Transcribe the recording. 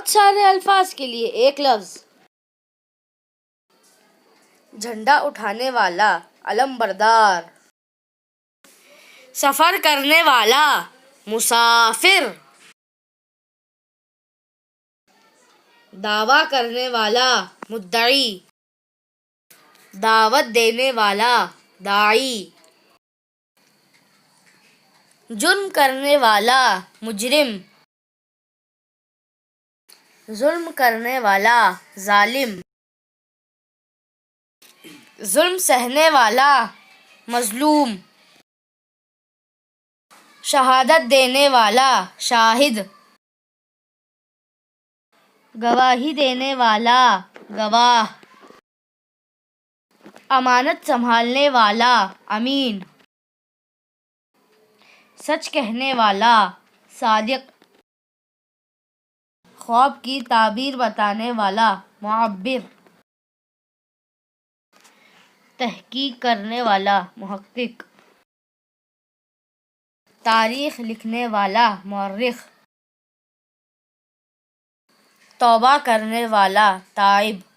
بہت سارے الفاظ کے لیے ایک لفظ. جھنڈا اٹھانے والا، علم بردار. سفر کرنے والا، مسافر. دعویٰ کرنے والا، مدعی. دعوت دینے والا، داعی. جرم کرنے والا، مجرم. ظلم کرنے والا، ظالم. ظلم سہنے والا، مظلوم. شہادت دینے والا، شاہد. گواہی دینے والا، گواہ. امانت سنبھالنے والا، امین. سچ کہنے والا، صادق. خواب کی تعبیر بتانے والا، معبر. تحقیق کرنے والا، محقق. تاریخ لکھنے والا، مورخ. توبہ کرنے والا، تائب.